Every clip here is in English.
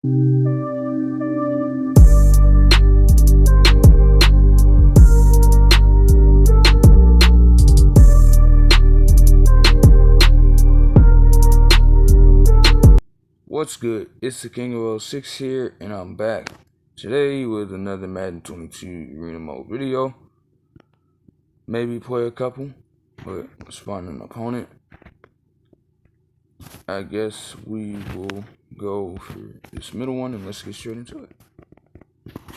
What's good? It's the King of 06 here, and I'm back today with another Madden 22 Arena Mode video. Maybe play a couple, but let's find an opponent. I guess we will go for this middle one, and let's get straight into it.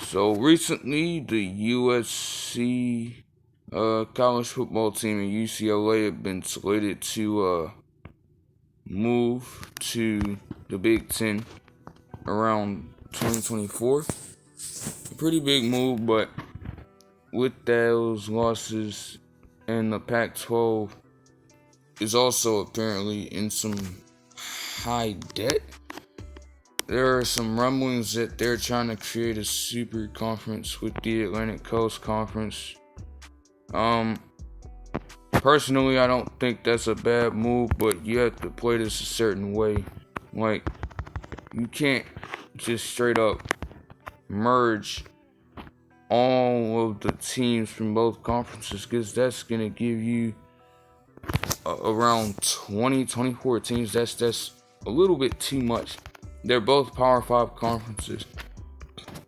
So recently, the USC college football team and UCLA have been slated to move to the Big Ten around 2024. A pretty big move, but with those losses, and the Pac-12 is also apparently in some high debt. There are some rumblings that they're trying to create a super conference with the Atlantic Coast Conference. Personally, I don't think that's a bad move, but you have to play this a certain way. Like, you can't just straight up merge all of the teams from both conferences, because that's going to give you around 24 teams. That's a little bit too much. They're both Power 5 conferences.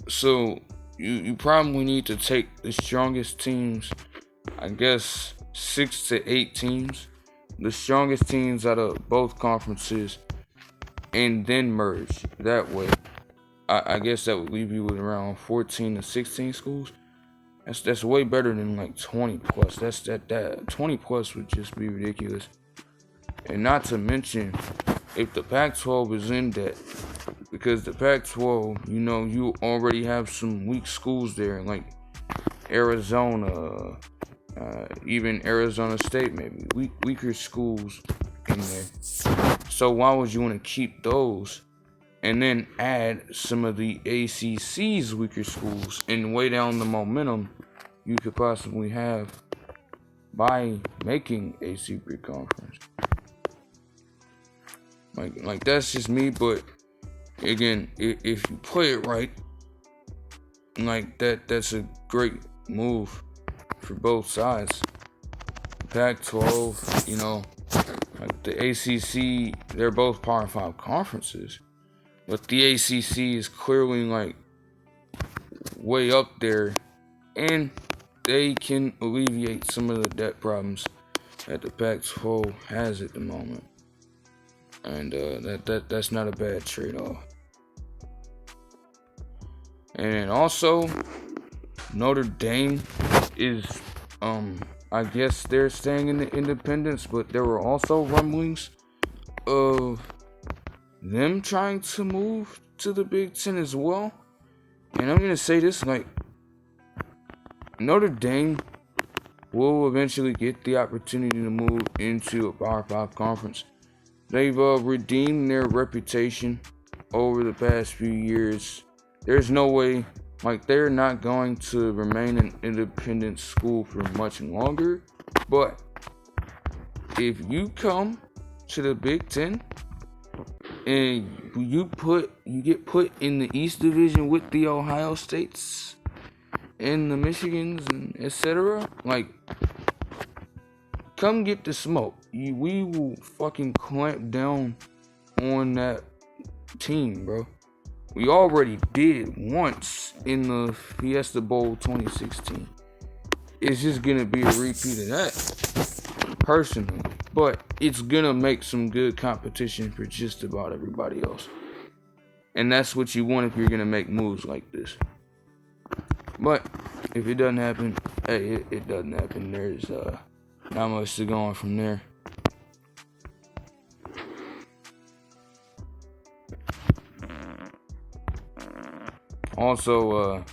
So you probably need to take the strongest teams, I guess 6 to 8 teams, the strongest teams out of both conferences, and then merge that way. I guess that would leave you with around 14 to 16 schools. That's way better than like 20 plus. That 20 plus would just be ridiculous. And not to mention, if the Pac-12 is in debt, because the Pac-12, you already have some weak schools there, like Arizona, even Arizona State, maybe weaker schools in there. So why would you want to keep those and then add some of the ACC's weaker schools and weigh down the momentum you could possibly have by making a super conference? Like that's just me, but again, if you play it right, like that's a great move for both sides. Pac-12, like the ACC, they're both Power 5 conferences, but the ACC is clearly like way up there, and they can alleviate some of the debt problems that the Pac-12 has at the moment. And that's not a bad trade-off. And also, Notre Dame is, I guess they're staying in the independence, but there were also rumblings of them trying to move to the Big Ten as well. And I'm gonna say this, like, Notre Dame will eventually get the opportunity to move into a Power 5 conference. They've redeemed their reputation over the past few years. There's no way, like, they're not going to remain an independent school for much longer. But if you come to the Big Ten and you get put in the East Division with the Ohio States and the Michigans and etc., like, come get the smoke. We will fucking clamp down on that team, bro. We already did once in the Fiesta Bowl 2016. It's just gonna be a repeat of that, personally. But it's gonna make some good competition for just about everybody else. And that's what you want if you're gonna make moves like this. But if it doesn't happen, hey, it doesn't happen. There's not much to go on from there. Also,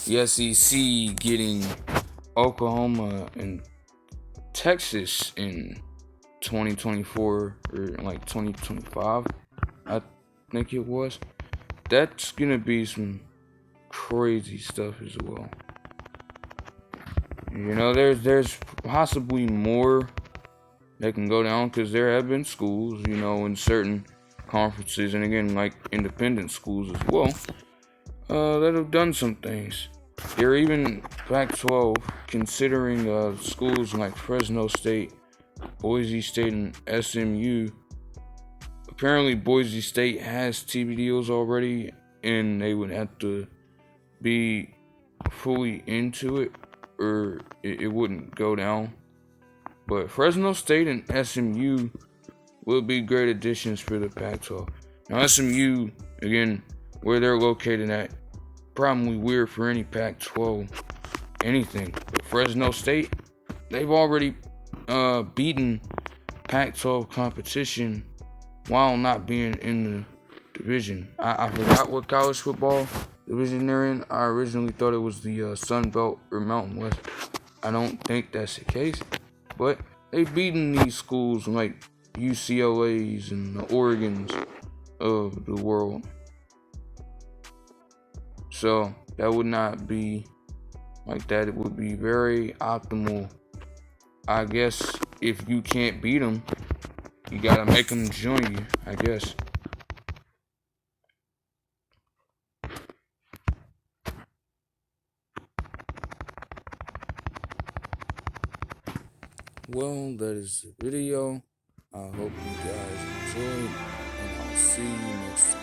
the SEC getting Oklahoma and Texas in 2024 or like 2025, I think it was. That's gonna be some crazy stuff as well. There's possibly more that can go down, because there have been schools, in certain conferences, and again, like independent schools as well, that have done some things. They're even Pac-12 considering schools like Fresno State, Boise State, and SMU. Apparently, Boise State has TV deals already, and they would have to be fully into it, or it wouldn't go down. But Fresno State and SMU will be great additions for the Pac-12. Now, SMU, again, where they're located at, probably weird for any Pac-12 anything. But Fresno State, they've already beaten Pac-12 competition while not being in the division. I forgot what college football division they're in. I originally thought it was the Sun Belt or Mountain West. I don't think that's the case, but they've beaten these schools like UCLA's and the Oregons of the world. So that would not be like that. It would be very optimal. I guess if you can't beat them, you gotta make them join you, I guess. Well, that is the video. I hope you guys enjoyed, and I'll see you next time.